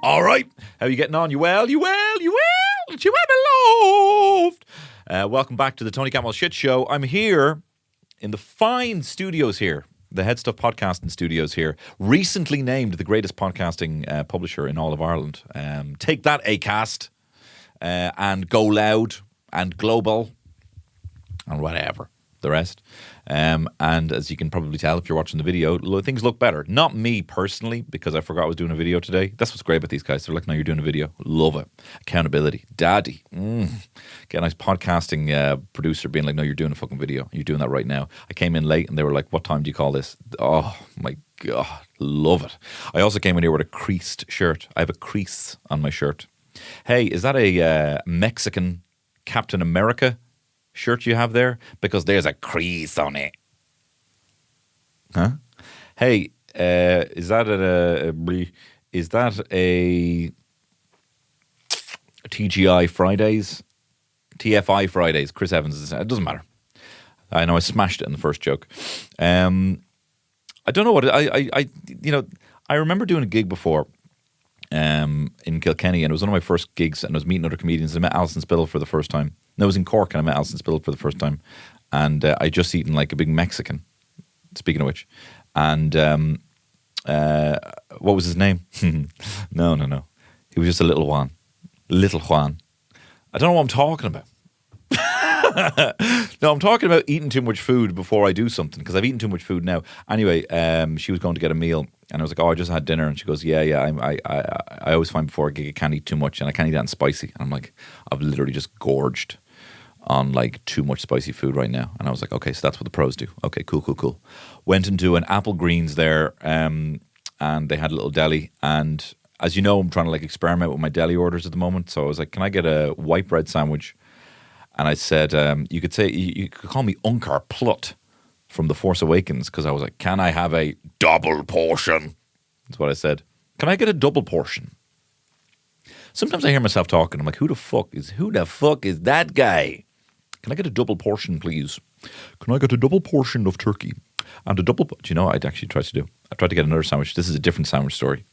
All right. How are you getting on? You well? You well? You well? You well beloved? Welcome back to the Tony Campbell Shit Show. I'm here in the fine studios here, the Head Stuff Podcasting Studios here, recently named the greatest podcasting publisher in all of Ireland. Take that, Acast, and Go Loud, and Global, and whatever, the rest. And as you can probably tell if you're watching the video, things look better. Not me personally, because I forgot I was doing a video today. That's what's great about these guys. They're like, no, you're doing a video. Love it. Accountability. Daddy. Get a nice podcasting producer being like, no, you're doing a fucking video. You're doing that right now. I came in late and they were like, what time do you call this? Oh my God. Love it. I also came in here with a creased shirt. I have a crease on my shirt. Hey, is that a Mexican Captain America shirt you have there? Because there's a crease on it. Huh? Hey, is that a TGI Fridays? TFI Fridays? Chris Evans. It doesn't matter. I know I smashed it in the first joke. I don't know what I remember doing a gig before in Kilkenny, and it was one of my first gigs, and I was meeting other comedians. I met Alison Spittle for the first time. No, I was in Cork and I met Alison Spittle for the first time, and I just eaten like a big Mexican, speaking of which, and what was his name? No, he was just a little Juan. I don't know what I'm talking about. No, I'm talking about eating too much food before I do something, because I've eaten too much food now. Anyway, she was going to get a meal, and I was like, oh, I just had dinner. And she goes, yeah, I always find before a gig I can't eat too much, and I can't eat that and spicy. And I'm like, I've literally just gorged on like too much spicy food right now. And I was like, okay, so that's what the pros do. Okay, cool. Went into an Apple Greens there, and they had a little deli. And as you know, I'm trying to like experiment with my deli orders at the moment. So I was like, can I get a white bread sandwich? And I said, you could call me Unkar Plut from The Force Awakens, because I was like, can I have a double portion? That's what I said. Can I get a double portion? Sometimes I hear myself talking. I'm like, who the fuck is that guy? Can I get a double portion, please? Can I get a double portion of turkey? And a double... Do you know what I'd actually tried to do? I tried to get another sandwich. This is a different sandwich story,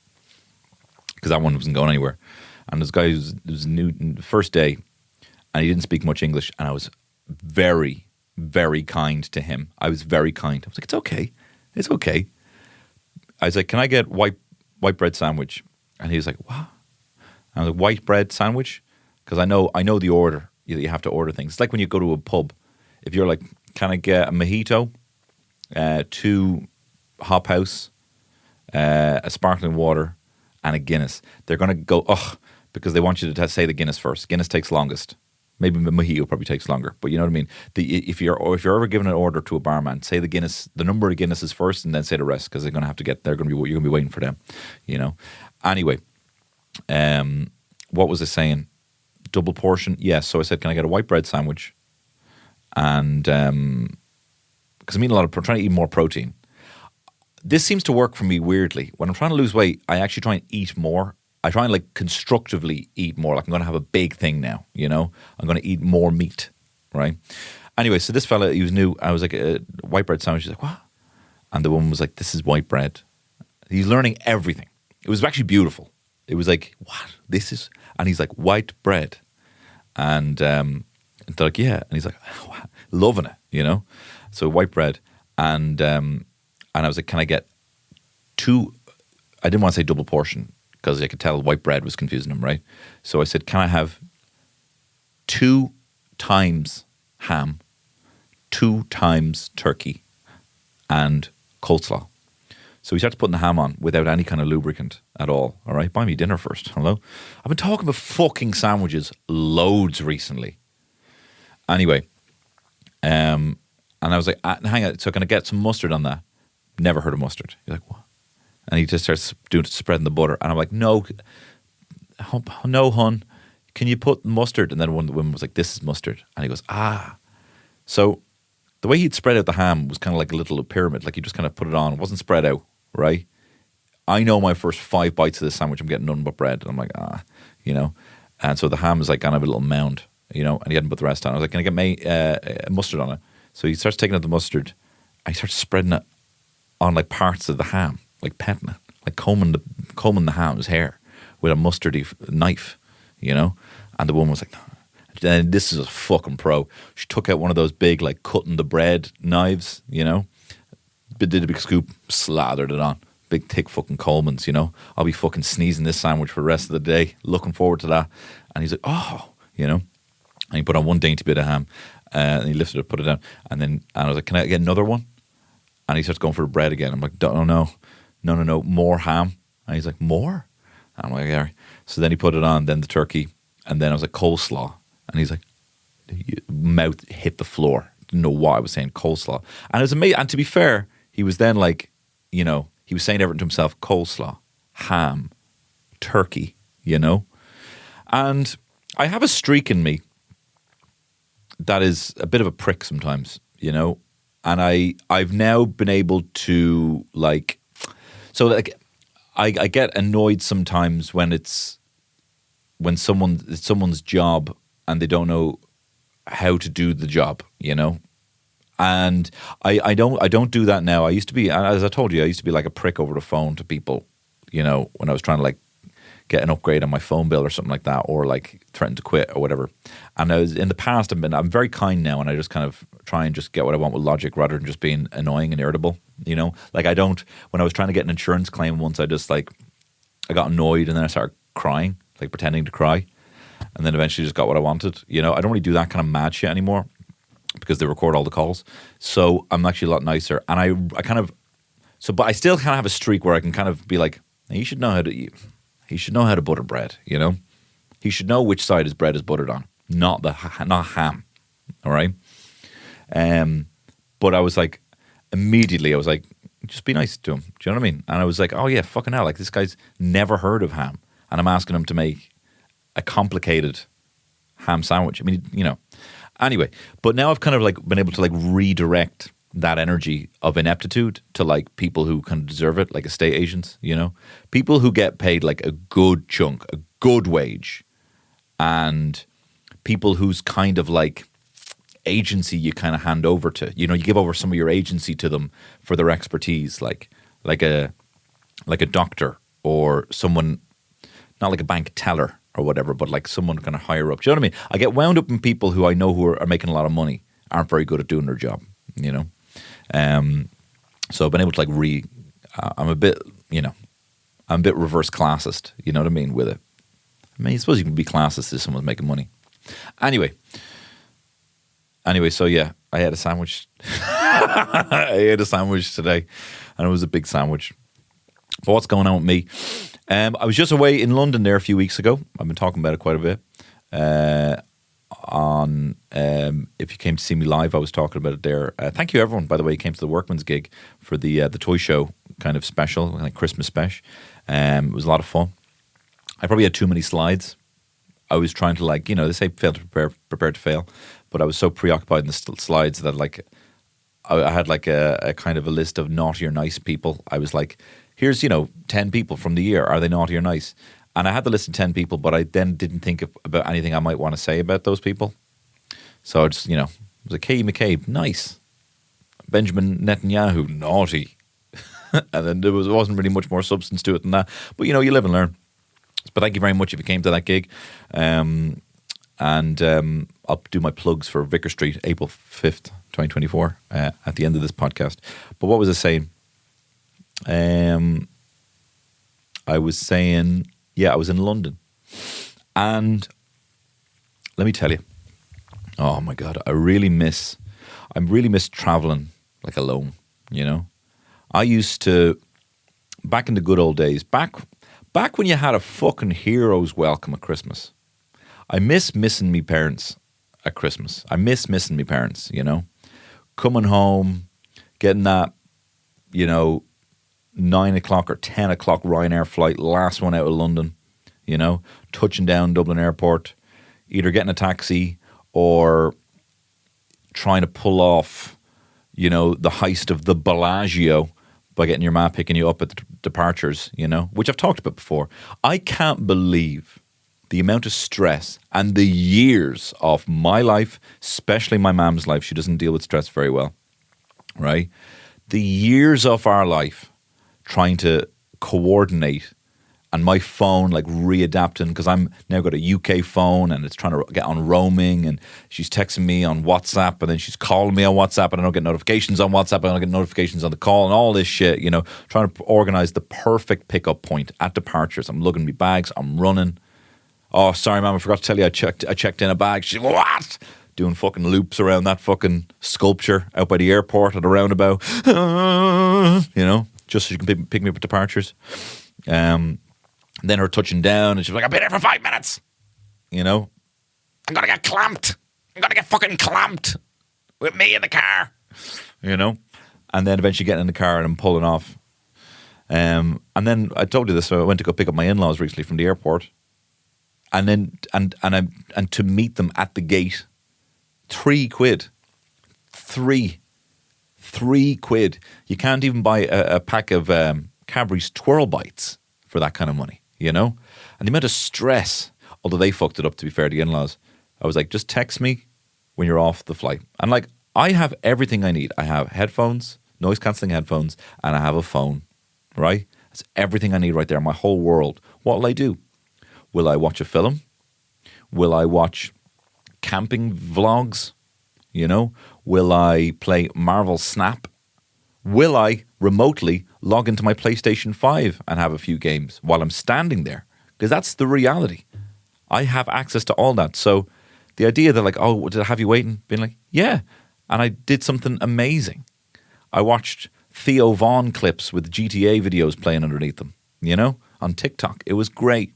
because that one wasn't going anywhere. And this guy was new, first day, and he didn't speak much English, and I was very, very kind to him. I was very kind. I was like, it's okay. I was like, can I get white bread sandwich? And he was like, what? And I was like, white bread sandwich? Because I know the order. You have to order things. It's like when you go to a pub. If you're like, can I get a mojito, 2 hop house, a sparkling water, and a Guinness? They're going to go, because they want you to say the Guinness first. Guinness takes longest. Maybe the mojito probably takes longer, but you know what I mean. If you're ever giving an order to a barman, say the number of Guinnesses first, and then say the rest, because you're going to be waiting for them, you know. Anyway, what was I saying? Double portion, yes. So I said, can I get a white bread sandwich? And because I'm eating trying to eat more protein. This seems to work for me weirdly. When I'm trying to lose weight, I actually try and eat more. I try and like constructively eat more. Like I'm going to have a big thing now, you know? I'm going to eat more meat, right? Anyway, so this fella, he was new. I was like, a white bread sandwich. He's like, what? And the woman was like, this is white bread. He's learning everything. It was actually beautiful. It was like, what? This is... And he's like, white bread. And they're like, yeah. And he's like, wow, loving it, you know? So white bread. And I was like, can I get 2... I didn't want to say double portion, because I could tell white bread was confusing him, right? So I said, can I have 2 times ham, 2 times turkey, and coleslaw? So he starts putting the ham on without any kind of lubricant at all. All right, buy me dinner first. Hello? I've been talking about fucking sandwiches loads recently. Anyway, and I was like, hang on, so can I get some mustard on that? Never heard of mustard. He's like, what? And he just starts spreading the butter. And I'm like, no, hon, can you put mustard? And then one of the women was like, this is mustard. And he goes, So the way he'd spread out the ham was kind of like a little pyramid. Like he just kind of put it on. It wasn't spread out, right? I know my first 5 bites of this sandwich, I'm getting nothing but bread. And I'm like, you know. And so the ham is like kind of a little mound, you know, and he hadn't put the rest on. I was like, can I get mustard on it? So he starts taking out the mustard. And he starts spreading it on like parts of the ham. Like petting it, like combing the ham's hair with a mustardy knife, you know? And the woman was like, and this is a fucking pro. She took out one of those big, like, cutting the bread knives, you know? Did a big scoop, slathered it on. Big, thick fucking Coleman's, you know? I'll be fucking sneezing this sandwich for the rest of the day. Looking forward to that. And he's like, oh, you know? And he put on one dainty bit of ham. And he lifted it, put it down. And I was like, can I get another one? And he starts going for the bread again. I'm like, no, more ham. And he's like, more? And I'm like, yeah. So then he put it on, then the turkey. And then I was like, coleslaw. And he's like, mouth hit the floor. Didn't know why I was saying coleslaw. And it was amazing. And to be fair, he was then like, you know, he was saying everything to himself, coleslaw, ham, turkey, you know. And I have a streak in me that is a bit of a prick sometimes, you know. And I've now been able to like, so like, I get annoyed sometimes when it's someone's job and they don't know how to do the job, you know. And I don't do that now. I used to be, as I told you, I used to be like a prick over the phone to people, you know, when I was trying to like get an upgrade on my phone bill or something like that, or like threaten to quit or whatever. And I was in the past, I'm very kind now, and I just kind of try and just get what I want with logic rather than just being annoying and irritable, you know. Like when I was trying to get an insurance claim once, I got annoyed and then I started crying, like pretending to cry, and then eventually just got what I wanted, you know. I don't really do that kind of mad shit anymore because they record all the calls, so I'm actually a lot nicer. And I kind of, so, but I still kind of have a streak where I can kind of be like, he should know how to eat. He should know how to butter bread, you know? He should know which side his bread is buttered on, not ham, all right? But I was like, immediately, I was like, just be nice to him. Do you know what I mean? And I was like, oh yeah, fucking hell, like this guy's never heard of ham. And I'm asking him to make a complicated ham sandwich. I mean, you know. Anyway, but now I've kind of like been able to like redirect that energy of ineptitude to like people who kind of deserve it, like estate agents, you know, people who get paid like a good chunk, a good wage, and people whose kind of like agency you kind of hand over to, you know, you give over some of your agency to them for their expertise, like a doctor or someone, not like a bank teller or whatever, but like someone kind of higher up. Do you know what I mean? I get wound up in people who I know who are making a lot of money aren't very good at doing their job, you know. So I've been able to like I'm a bit, you know, I'm a bit reverse classist, you know what I mean, with it. I mean, I suppose you can be classist if someone's making money. Anyway, so yeah, I had a sandwich. I ate a sandwich today, and it was a big sandwich. But what's going on with me? I was just away in London there a few weeks ago. I've been talking about it quite a bit. If you came to see me live, I was talking about it there. Thank you everyone, by the way, who came to the Workman's gig for the toy show kind of special, like Christmas special. It was a lot of fun. I probably had too many slides. I was trying to like, you know, they say fail to prepare to fail, but I was so preoccupied in the slides that like I had like a kind of a list of naughty or nice people. I was like, here's, you know, 10 people from the year. Are they naughty or nice? And I had the list of 10 people, but I then didn't think about anything I might want to say about those people. So I just, you know, it was like Katie McCabe, nice. Benjamin Netanyahu, naughty. And then there wasn't really much more substance to it than that. But, you know, you live and learn. But thank you very much if you came to that gig. And I'll do my plugs for Vicar Street, April 5th, 2024, at the end of this podcast. But what was I saying? I was saying, yeah, I was in London. And let me tell you, oh my God, I really miss traveling like alone, you know? I used to, back in the good old days, back when you had a fucking hero's welcome at Christmas. I miss missing me parents at Christmas. I miss missing me parents, you know? Coming home, getting that, you know, 9 o'clock or 10 o'clock Ryanair flight, last one out of London, you know, touching down Dublin Airport, either getting a taxi or trying to pull off, you know, the heist of the Bellagio by getting your ma picking you up at the departures, you know, which I've talked about before. I can't believe the amount of stress and the years of my life, especially my mom's life. She doesn't deal with stress very well, right? The years of our life trying to coordinate and my phone like readapting because I'm now got a UK phone and it's trying to get on roaming, and she's texting me on WhatsApp, and then she's calling me on WhatsApp, and I don't get notifications on WhatsApp, and I don't get notifications on the call, and all this shit, you know, trying to organize the perfect pickup point at departures. I'm lugging my bags, I'm running. Oh, sorry, ma'am, I forgot to tell you I checked in a bag. She's like, what? Doing fucking loops around that fucking sculpture out by the airport at a roundabout. You know, just so she can pick me up at departures. Then her touching down, and she's like, I've been here for 5 minutes. You know, I'm going to get clamped. I'm going to get fucking clamped with me in the car. You know, and then eventually getting in the car and I'm pulling off. And then I told you this, so I went to go pick up my in-laws recently from the airport. And then, and to meet them at the gate, £3. £3. You can't even buy a pack of Cadbury's Twirl Bites for that kind of money, you know? And the amount of stress, although they fucked it up, to be fair, the in-laws, I was like, just text me when you're off the flight. And like, I have everything I need. I have headphones, noise-cancelling headphones, and I have a phone, right? That's everything I need right there, my whole world. What will I do? Will I watch a film? Will I watch camping vlogs? You know? Will I play Marvel Snap? Will I remotely log into my PlayStation 5 and have a few games while I'm standing there? Because that's the reality. I have access to all that. So the idea that like, oh, did I have you waiting? Being like, yeah. And I did something amazing. I watched Theo Von clips with GTA videos playing underneath them, you know, on TikTok. It was great.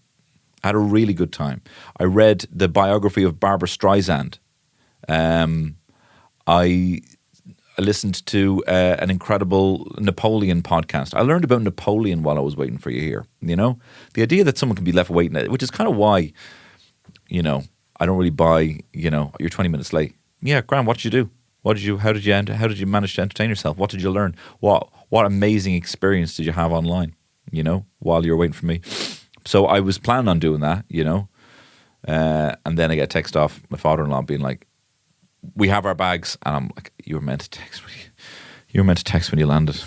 I had a really good time. I read the biography of Barbara Streisand. I listened to an incredible Napoleon podcast. I learned about Napoleon while I was waiting for you here, you know? The idea that someone can be left waiting, which is kind of why, you know, I don't really buy, you know, you're 20 minutes late. Yeah, Graham, what did you do? How did you manage to entertain yourself? What did you learn? What amazing experience did you have online, you know, while you were waiting for me? So I was planning on doing that, you know, and then I get a text off my father-in-law being like, we have our bags. And I'm like, you were meant to text me. You were meant to text when you landed.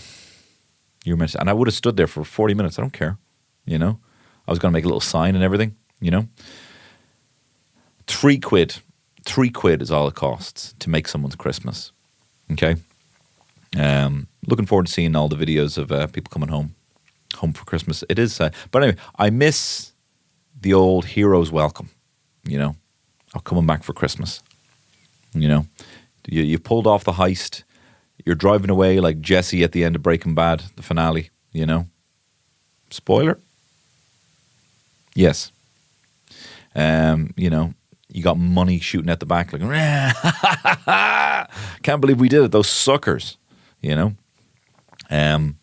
You were meant to, and I would have stood there for 40 minutes. I don't care, you know. I was going to make a little sign and everything, you know. £3. £3 is all it costs to make someone's Christmas. Okay. Looking forward to seeing all the videos of people coming home for Christmas. It is, but anyway, I miss the old hero's welcome, you know, of coming back for Christmas. You know, you've pulled off the heist. You're driving away like Jesse at the end of Breaking Bad, the finale, you know. Spoiler? Yes. You know, you got money shooting at the back like, can't believe we did it, those suckers, you know. And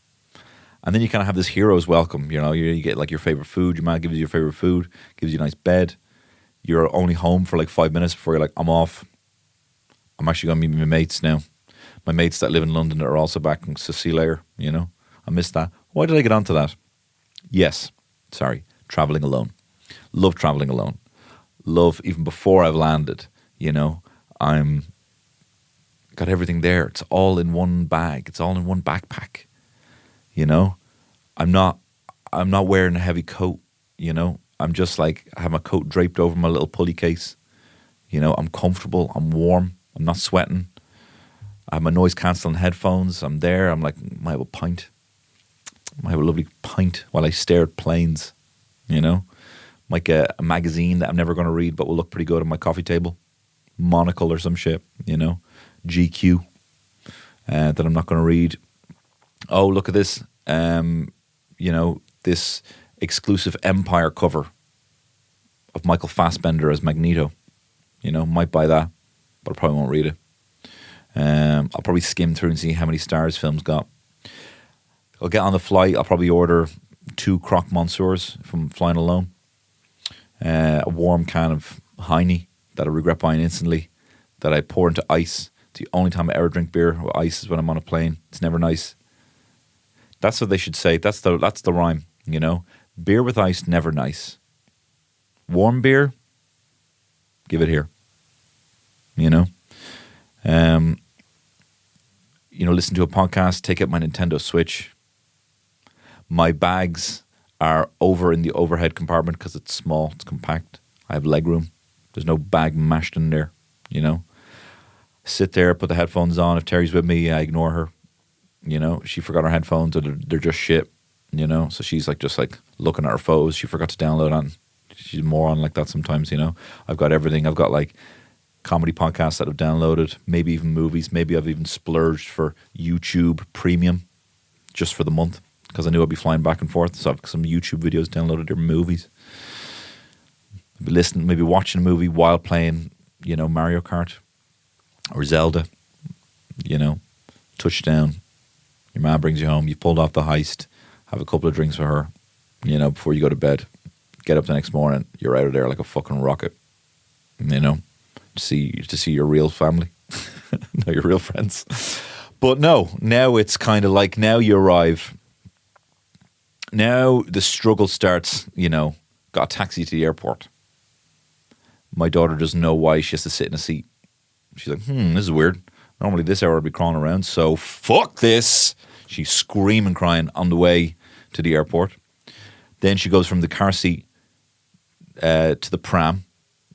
then you kind of have this hero's welcome, you know. You get like your favorite food. Your man gives you your favorite food, gives you a nice bed. You're only home for like 5 minutes before you're like, I'm off. I'm actually going to meet my mates now. My mates that live in London that are also back in Cecilia, you know. I missed that. Why did I get onto that? Yes. Sorry. Traveling alone. Love traveling alone. Love even before I've landed, you know. I'm got everything there. It's all in one bag. It's all in one backpack. You know. I'm not wearing a heavy coat, you know. I'm just like, I have my coat draped over my little pulley case. You know, I'm comfortable. I'm warm. I'm not sweating. I have my noise-cancelling headphones. I'm there. I'm like, might have a pint. Might have a lovely pint while I stare at planes, you know. Might get a magazine that I'm never going to read but will look pretty good on my coffee table. Monocle or some shit, you know. GQ that I'm not going to read. Oh, look at this. You know, this exclusive Empire cover of Michael Fassbender as Magneto. You know, might buy that, but I probably won't read it. I'll probably skim through and see how many stars films got. I'll get on the flight. I'll probably order 2 Croque Monsieurs from flying alone. A warm can of Heine that I regret buying instantly, that I pour into ice. It's the only time I ever drink beer with ice is when I'm on a plane. It's never nice. That's what they should say. That's the rhyme, you know. Beer with ice, never nice. Warm beer, give it here. You know. You know, listen to a podcast, take out my Nintendo Switch. My bags are over in the overhead compartment because it's small, it's compact. I have leg room. There's no bag mashed in there, you know. Sit there, put the headphones on. If Terry's with me, I ignore her. You know, she forgot her headphones, or they're just shit, you know. So she's like just like looking at her photos. She forgot to download on. She's more on like that sometimes, you know. I've got everything. I've got like comedy podcasts that I've downloaded, maybe even movies. Maybe I've even splurged for YouTube Premium just for the month because I knew I'd be flying back and forth. So I've got some YouTube videos downloaded, their movies. Listening, maybe watching a movie while playing, you know, Mario Kart or Zelda, you know, touchdown. Your man brings you home. You've pulled off the heist. Have a couple of drinks with her, you know, before you go to bed. Get up the next morning. You're out of there like a fucking rocket, you know, to see your real family, not your real friends. But no, now it's kind of like now you arrive. Now the struggle starts, you know, got a taxi to the airport. My daughter doesn't know why she has to sit in a seat. She's like, this is weird. Normally this hour I'd be crawling around, so fuck this. She's screaming, crying on the way to the airport. Then she goes from the car seat to the pram.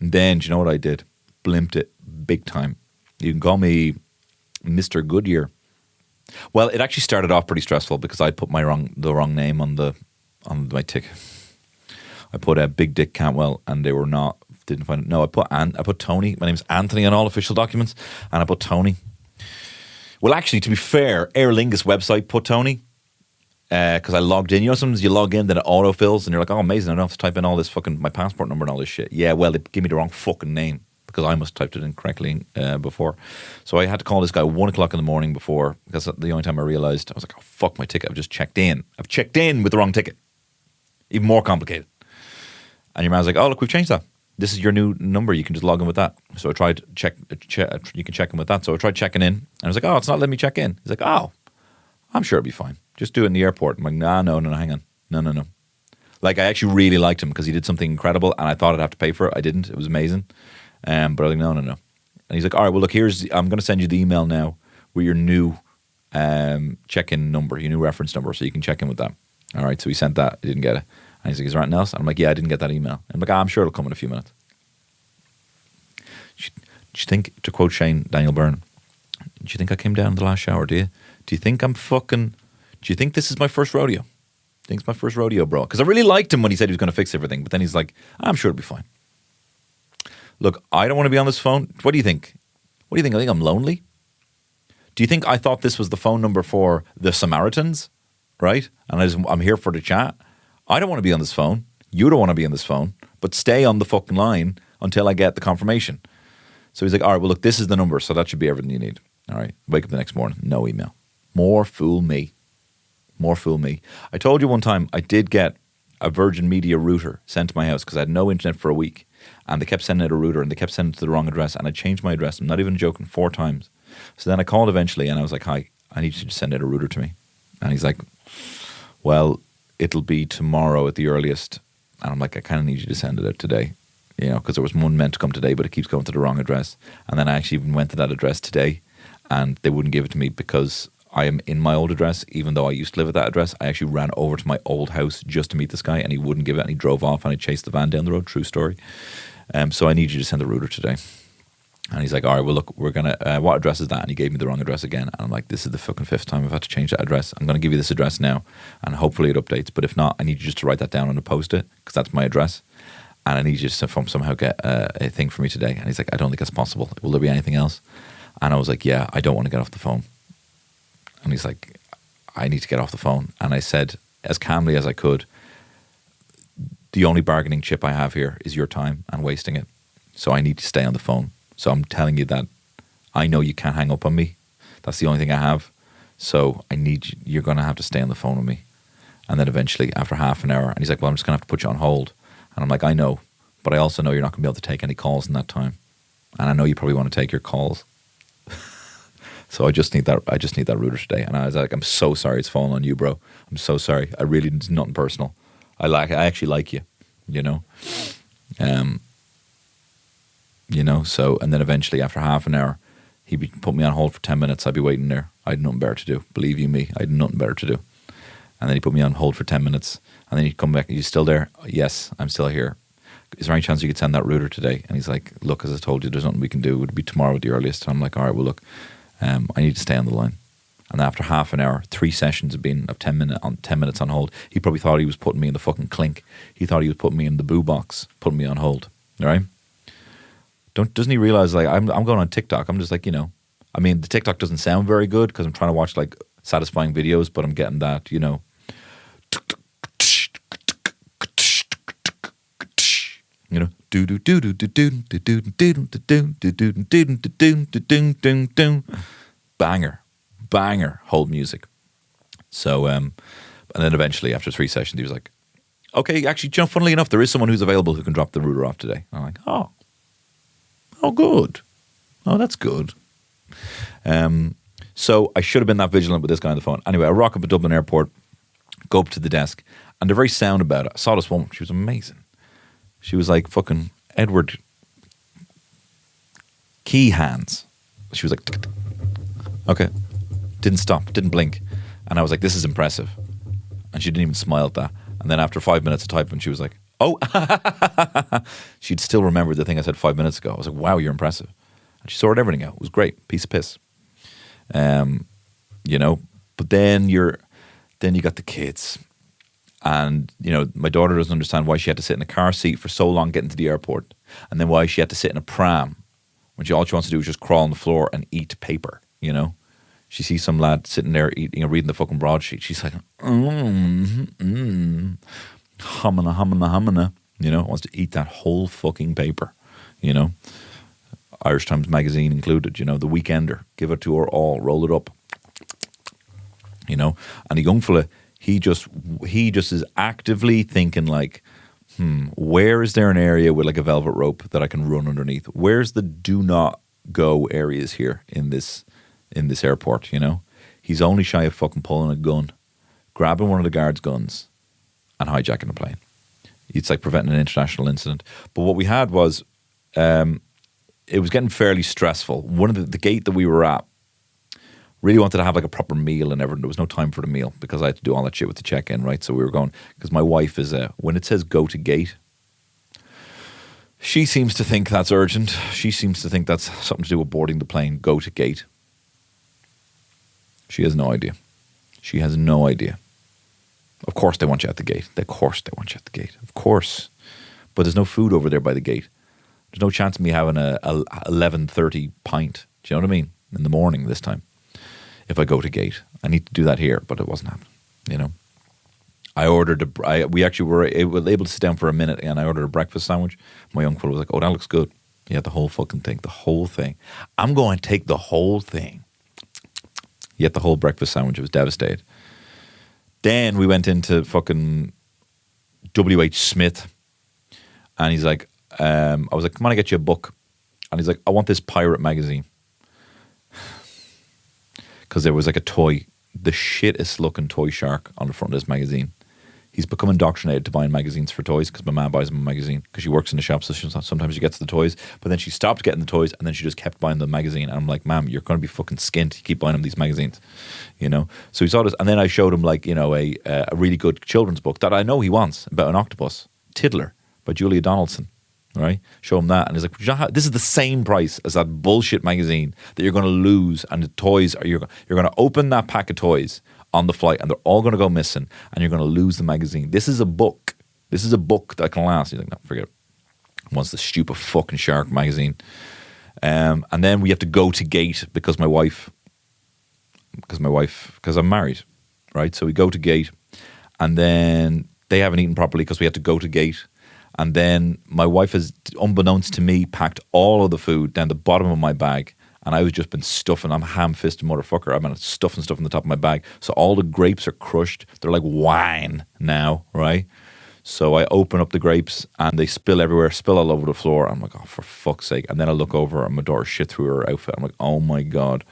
And then, do you know what I did? Blimped it big time. You can call me Mr. Goodyear. Well, it actually started off pretty stressful because I put the wrong name on my ticket. I put a Big Dick Cantwell, and they were not. Didn't find it. No, I put Tony. My name's Anthony on all official documents, and I put Tony. Well, actually, to be fair, Aer Lingus website put Tony because I logged in. You know, sometimes you log in, then it autofills, and you're like, oh, amazing, I don't have to type in all this fucking my passport number and all this shit. Yeah, well, they give me the wrong fucking name because I must have typed it in correctly before. So I had to call this guy 1 o'clock in the morning before because the only time I realized, I was like, oh, fuck my ticket. I've just checked in. I've checked in with the wrong ticket. Even more complicated. And your man's like, oh, look, we've changed that. This is your new number. You can just log in with that. So I tried you can check in with that. So I tried checking in. And I was like, oh, it's not letting me check in. He's like, oh, I'm sure it'll be fine. Just do it in the airport. I'm like, no, hang on. No. Like, I actually really liked him because he did something incredible and I thought I'd have to pay for it. I didn't. It was amazing. But I was like, no. And he's like, all right, well, look, I'm going to send you the email now with your new check-in number, your new reference number, so you can check in with that. All right, so he sent that. I didn't get it. And he's like, is there anything else? And I'm like, yeah, I didn't get that email. And I'm like, I'm sure it'll come in a few minutes. Do you think, to quote Shane Daniel Byrne, do you think I came down in the last shower, do you? Do you think this is my first rodeo? Do you think it's my first rodeo, bro? Because I really liked him when he said he was going to fix everything. But then he's like, I'm sure it'll be fine. Look, I don't want to be on this phone. What do you think? I think I'm lonely? Do you think I thought this was the phone number for the Samaritans, right? And I'm here for the chat. I don't want to be on this phone. You don't want to be on this phone. But stay on the fucking line until I get the confirmation. So he's like, all right, well, look, this is the number. So that should be everything you need. All right. Wake up the next morning. No email. More fool me. I told you one time I did get a Virgin Media router sent to my house because I had no internet for a week. And they kept sending out a router and they kept sending it to the wrong address. And I changed my address. I'm not even joking, 4 times. So then I called eventually and I was like, hi, I need you to send out a router to me. And he's like, well, it'll be tomorrow at the earliest. And I'm like, I kind of need you to send it out today, you know, because there was one meant to come today, but it keeps going to the wrong address. And then I actually even went to that address today and they wouldn't give it to me because I am in my old address. Even though I used to live at that address, I actually ran over to my old house just to meet this guy and he wouldn't give it and he drove off and I chased the van down the road. True story. So I need you to send a router today. And he's like, all right, well, look, we're going to, what address is that? And he gave me the wrong address again. And I'm like, this is the fucking 5th time I've had to change that address. I'm going to give you this address now. And hopefully it updates. But if not, I need you just to write that down on a Post-it because that's my address. And I need you to somehow get a thing for me today. And he's like, I don't think that's possible. Will there be anything else? And I was like, yeah, I don't want to get off the phone. And he's like, I need to get off the phone. And I said, as calmly as I could, the only bargaining chip I have here is your time and wasting it. So I need to stay on the phone. So I'm telling you that I know you can't hang up on me. That's the only thing I have. So I need you, you're going to have to stay on the phone with me. And then eventually after half an hour, and he's like, well, I'm just going to have to put you on hold. And I'm like, I know, but I also know you're not going to be able to take any calls in that time. And I know you probably want to take your calls. So I just need that router today. And I was like, I'm so sorry it's fallen on you, bro. I'm so sorry. I really, it's nothing personal. I actually like you, you know. You know, so, and then eventually after half an hour, he'd put me on hold for 10 minutes. I'd be waiting there. I had nothing better to do. Believe you me, I had nothing better to do. And then he put me on hold for 10 minutes. And then he'd come back. Are you still there? Yes, I'm still here. Is there any chance you could send that router today? And he's like, look, as I told you, there's nothing we can do. It would be tomorrow at the earliest. And I'm like, all right, well, look, I need to stay on the line. And after half an hour, 3 sessions of 10 minutes on hold, he probably thought he was putting me in the fucking clink. He thought he was putting me in the boo box, putting me on hold. All right? Doesn't he realize, like, I'm going on TikTok. I'm just like, the TikTok doesn't sound very good because I'm trying to watch, like, satisfying videos, but I'm getting that, banger hold music. So and then eventually after 3 sessions he was like, okay, actually, funnily enough, there is someone who's available who can drop the router off today. And I'm like, oh good, that's good. So I should have been that vigilant with this guy on the phone. Anyway, I rock up at Dublin Airport, go up to the desk, and they're very sound about it. I saw this woman, she was amazing. She was like fucking Edward Key hands. She was like, tick, tick. Okay. Didn't stop, didn't blink. And I was like, this is impressive. And she didn't even smile at that. And then after 5 minutes of typing, she was like, oh. She'd still remembered the thing I said 5 minutes ago. I was like, wow, you're impressive. And she sorted everything out. It was great. Piece of piss. But then you got the kids. And, my daughter doesn't understand why she had to sit in a car seat for so long getting to the airport. And then why she had to sit in a pram when all she wants to do is just crawl on the floor and eat paper, She sees some lad sitting there eating, reading the fucking broadsheet. She's like, humana, wants to eat that whole fucking paper, Irish Times Magazine included, the Weekender. Give it to her all, roll it up, And the young fella, he just is actively thinking like, where is there an area with like a velvet rope that I can run underneath? Where's the do not go areas here in this airport, He's only shy of fucking pulling a gun, grabbing one of the guards' guns and hijacking the plane. It's like preventing an international incident. But what we had was, it was getting fairly stressful. One of the gate that we were at really wanted to have like a proper meal and everything. There was no time for the meal because I had to do all that shit with the check-in, right? So we were going, because my wife is, when it says go to gate, she seems to think that's urgent. She seems to think that's something to do with boarding the plane, go to gate. She has no idea. She has no idea. Of course they want you at the gate. Of course they want you at the gate. Of course. But there's no food over there by the gate. There's no chance of me having a 11:30 pint. Do you know what I mean? In the morning this time. If I go to gate. I need to do that here, but it wasn't happening. I ordered we actually were able to sit down for a minute and I ordered a breakfast sandwich. My young fellow was like, oh, that looks good. Yeah, the whole fucking thing. The whole thing. I'm going to take the whole thing. Yet the whole breakfast sandwich. I was devastated. Then we went into fucking W.H. Smith. And he's like, I was like, come on, I get you a book. And he's like, I want this pirate magazine. Because there was like a toy, the shittest looking toy shark on the front of this magazine. He's become indoctrinated to buying magazines for toys because my mum buys him a magazine because she works in the shop, so sometimes she gets the toys. But then she stopped getting the toys and then she just kept buying the magazine. And I'm like, ma'am, you're going to be fucking skint. You keep buying him these magazines, So he saw this, and then I showed him like, a really good children's book that I know he wants about an octopus, Tiddler by Julia Donaldson. Right? Show him that, and he's like, this is the same price as that bullshit magazine that you're going to lose, and the toys you're going to open that pack of toys on the flight, and they're all going to go missing, and you're going to lose the magazine. This is a book. This is a book that can last. He's like, no, forget it. Wants the stupid fucking shark magazine, and then we have to go to gate because I'm married, right? So we go to gate, and then they haven't eaten properly because we had to go to gate. And then my wife has, unbeknownst to me, packed all of the food down the bottom of my bag. And I was just been stuffing. I'm a ham-fisted motherfucker. I've been stuffing stuff in the top of my bag. So all the grapes are crushed. They're like wine now, right? So I open up the grapes and they spill everywhere, spill all over the floor. I'm like, oh, for fuck's sake. And then I look over and my daughter shit through her outfit. I'm like, oh my God.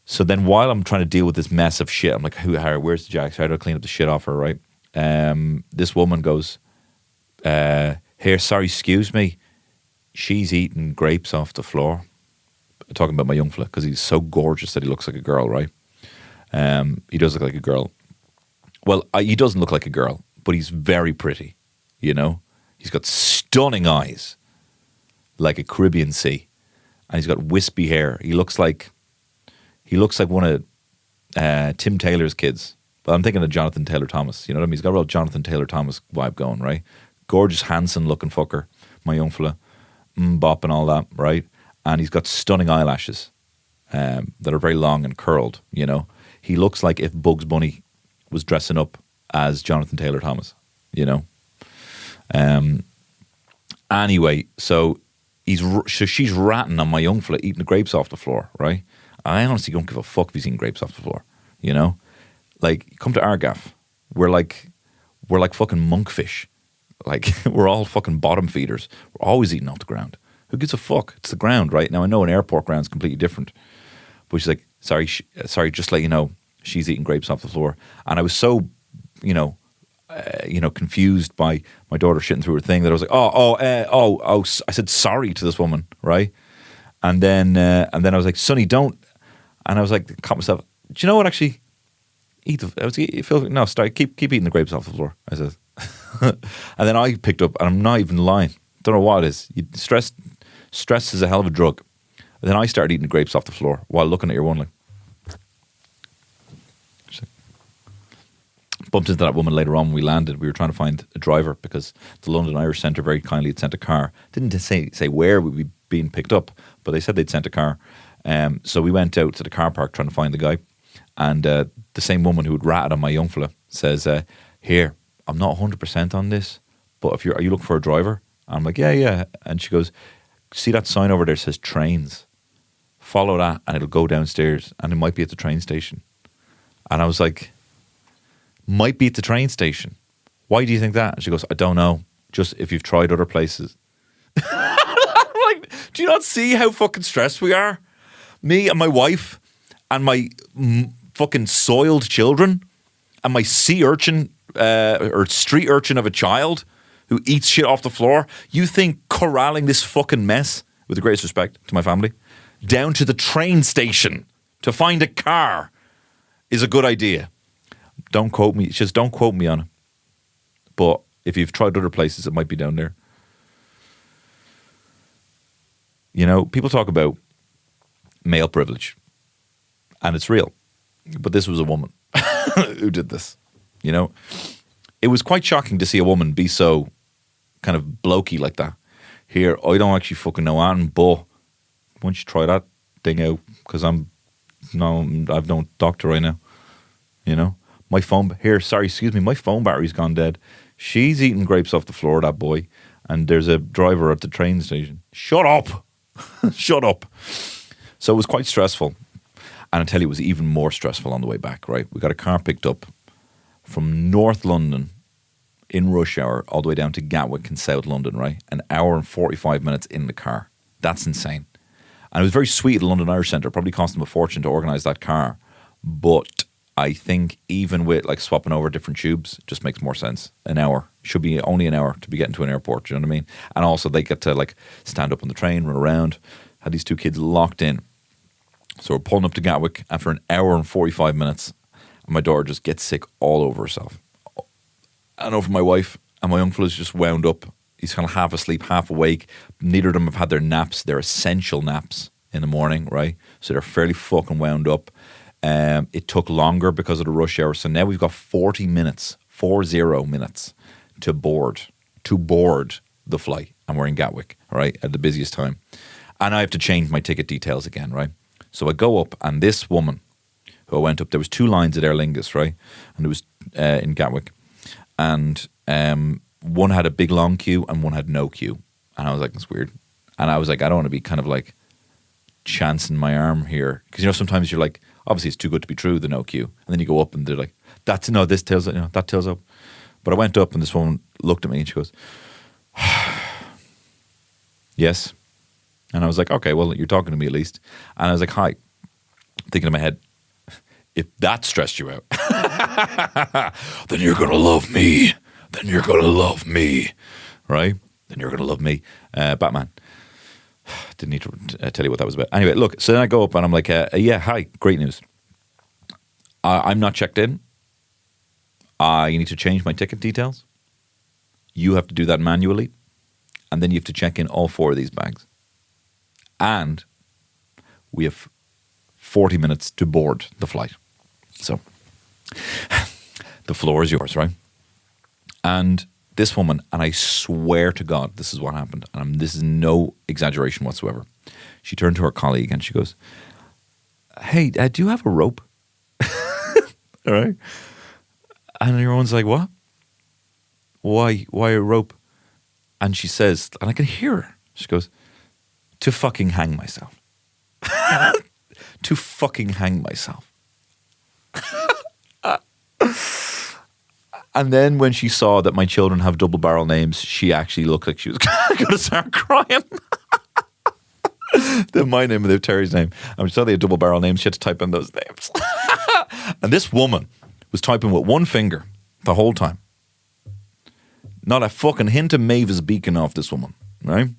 So then while I'm trying to deal with this mess of shit, I'm like, where's the jacket? So I had to clean up the shit off her, right? This woman goes, here, sorry, excuse me. She's eating grapes off the floor. Talking about my young fella because he's so gorgeous that he looks like a girl, right? He does look like a girl. Well, he doesn't look like a girl, but he's very pretty. You know, he's got stunning eyes, like a Caribbean sea, and he's got wispy hair. He looks like one of Tim Taylor's kids. But I'm thinking of Jonathan Taylor Thomas. You know what I mean? He's got a real Jonathan Taylor Thomas vibe going, right? Gorgeous, handsome looking fucker, my young fella, bop and all that, right? And he's got stunning eyelashes that are very long and curled. You know, he looks like if Bugs Bunny was dressing up as Jonathan Taylor Thomas. You know. Anyway, so she's ratting on my young fella eating the grapes off the floor, right? I honestly don't give a fuck if he's eating grapes off the floor. You know, like come to our gaff, we're like fucking monkfish. Like we're all fucking bottom feeders. We're always eating off the ground. Who gives a fuck? It's the ground, right? Now I know an airport ground's completely different, but she's like, sorry, just let you know, she's eating grapes off the floor, and I was so, confused by my daughter shitting through her thing that I was like, I said sorry to this woman, right? And then I was like, Sonny, don't. And I was like, caught myself. Do you know what? Actually, keep eating the grapes off the floor. I said, and then I picked up, and I'm not even lying. Don't know what it is. Stress is a hell of a drug. And then I started eating the grapes off the floor while looking at your one, like. Bumped into that woman later on when we landed. We were trying to find a driver because the London Irish Centre very kindly had sent a car. Didn't say where we'd be being picked up, but they said they'd sent a car. So we went out to the car park trying to find the guy. And the same woman who had ratted on my young fella says, here, I'm not 100% on this, but are you looking for a driver? And I'm like, yeah. And she goes, see that sign over there says trains. Follow that and it'll go downstairs and it might be at the train station. And I was like, might be at the train station. Why do you think that? And she goes, I don't know. Just if you've tried other places. I'm like, do you not see how fucking stressed we are? Me and my wife and my fucking soiled children and my sea urchin or street urchin of a child who eats shit off the floor. You think corralling this fucking mess, with the greatest respect to my family, down to the train station to find a car is a good idea? Don't quote me. Just don't quote me on it. But if you've tried other places, it might be down there. You know, people talk about male privilege, and it's real. But this was a woman who did this. You know, it was quite shocking to see a woman be so kind of blokey like that. Here, I don't actually fucking know Anne, but why don't you try that thing out? Because I've no doctor right now. You know. My phone battery's gone dead. She's eating grapes off the floor, that boy, and there's a driver at the train station. Shut up. Shut up. So it was quite stressful. And I tell you, it was even more stressful on the way back, right? We got a car picked up from North London in rush hour all the way down to Gatwick in South London, right? An hour and 45 minutes in the car. That's insane. And it was very sweet at the London Irish Centre. Probably cost them a fortune to organise that car. But I think even with like swapping over different tubes, it just makes more sense. An hour. Should be only an hour to be getting to an airport, do you know what I mean? And also they get to like stand up on the train, run around. Had these two kids locked in. So we're pulling up to Gatwick after an hour and 45 minutes. And my daughter just gets sick all over herself. And over my wife. And my young fella's just wound up. He's kind of half asleep, half awake. Neither of them have had their naps. They're essential naps in the morning, right? So they're fairly fucking wound up. It took longer because of the rush hour. So now we've got 40 minutes to board the flight. And we're in Gatwick, right, at the busiest time. And I have to change my ticket details again, right? So I go up and this woman who I went up, there was 2 lines at Aer Lingus, right? And it was in Gatwick. And one had a big long queue and one had no queue. And I was like, that's weird. And I was like, I don't want to be kind of like chancing my arm here. Because, you know, sometimes you're like, obviously it's too good to be true, the no queue. And then you go up and they're like, this tails up, you know, that tails up. But I went up and this woman looked at me and she goes, yes. And I was like, okay, well, you're talking to me at least. And I was like, hi. Thinking in my head, if that stressed you out, then you're going to love me. Then you're going to love me. Right? Then you're going to love me. Batman. Didn't need to tell you what that was about. Anyway, look, so then I go up and I'm like, yeah, hi, great news. I'm not checked in. I need to change my ticket details. You have to do that manually. And then you have to check in all 4 of these bags. And we have 40 minutes to board the flight. So the floor is yours, right? And this woman, and I swear to God, this is what happened. And this is no exaggeration whatsoever. She turned to her colleague and she goes, "Hey, do you have a rope?" All right. And everyone's like, "What? Why a rope?" And she says, and I can hear her. She goes, "To fucking hang myself." To fucking hang myself. And then when she saw that my children have double barrel names, she actually looked like she was going to start crying. They have my name and they have Terry's name. And she saw they had double barrel names. She had to type in those names. And this woman was typing with one finger the whole time. Not a fucking hint of Mavis Beacon off this woman, right?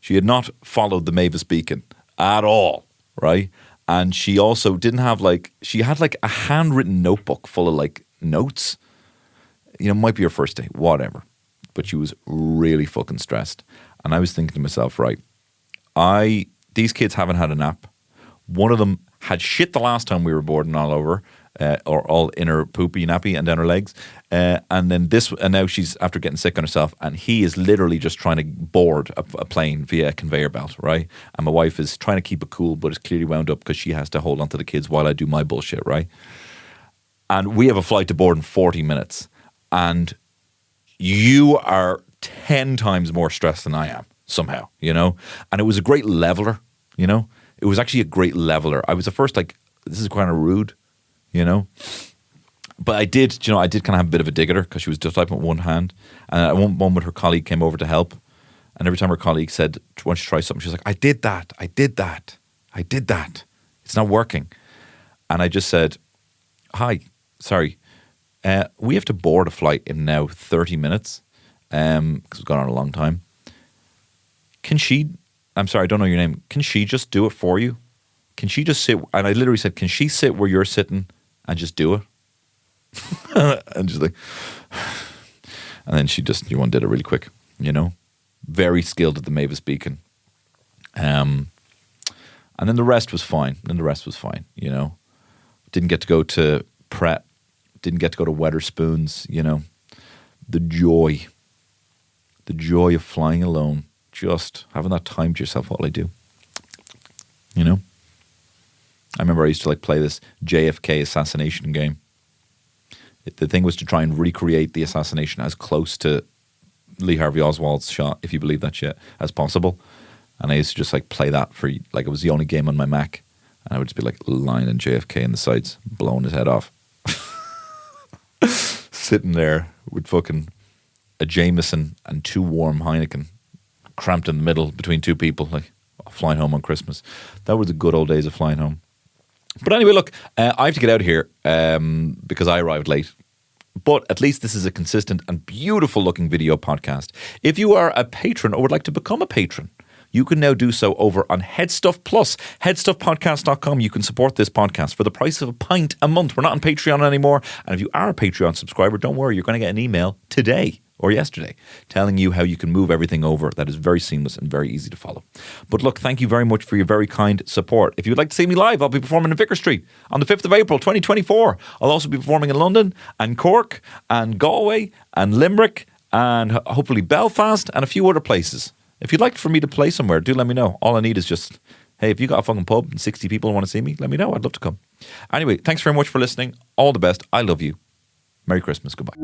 She had not followed the Mavis Beacon at all, right? And she also didn't have she had a handwritten notebook full of notes. You know, might be her first day, whatever. But she was really fucking stressed. And I was thinking to myself, right, these kids haven't had a nap. One of them had shit the last time we were boarding all over, or all in her poopy nappy and down her legs. And now she's after getting sick on herself, and he is literally just trying to board a plane via a conveyor belt, right? And my wife is trying to keep it cool, but is clearly wound up because she has to hold on to the kids while I do my bullshit, right? And we have a flight to board in 40 minutes. And you are 10 times more stressed than I am, somehow, you know? And it was a great leveler, you know? It was actually a great leveler. I was at first this is kind of rude, you know? But I did kind of have a bit of a dig at her because she was just typing with one hand. And at one moment, her colleague came over to help. And every time her colleague said, "Why don't you try something?" She was like, I did that. It's not working. And I just said, "Hi, sorry. We have to board a flight in now 30 minutes because it's gone on a long time. I'm sorry, I don't know your name. Can she just do it for you? Can she just sit?" And I literally said, "Can she sit where you're sitting and just do it?" And just and then she did it really quick, you know? Very skilled at the Mavis Beacon. And then the rest was fine. You know? Didn't get to go to Pret. Didn't get to go to Weatherspoons, you know? The joy of flying alone. Just having that time to yourself while I do. You know? I remember I used to play this JFK assassination game. The thing was to try and recreate the assassination as close to Lee Harvey Oswald's shot, if you believe that shit, as possible. And I used to just play that for, it was the only game on my Mac. And I would just be lining JFK in the sides, blowing his head off. Sitting there with fucking a Jameson and 2 warm Heineken, cramped in the middle between 2 people, flying home on Christmas. That were the good old days of flying home. But anyway, look, I have to get out of here because I arrived late. But at least this is a consistent and beautiful looking video podcast. If you are a patron or would like to become a patron, you can now do so over on Headstuff Plus, headstuffpodcast.com. You can support this podcast for the price of a pint a month. We're not on Patreon anymore. And if you are a Patreon subscriber, don't worry, you're going to get an email today or yesterday telling you how you can move everything over. That is very seamless and very easy to follow. But look, thank you very much for your very kind support. If you would like to see me live, I'll be performing in Vicar Street on the 5th of April, 2024. I'll also be performing in London and Cork and Galway and Limerick and hopefully Belfast and a few other places. If you'd like for me to play somewhere, do let me know. All I need is just, hey, if you got a fucking pub and 60 people want to see me, let me know. I'd love to come. Anyway, thanks very much for listening. All the best. I love you. Merry Christmas. Goodbye.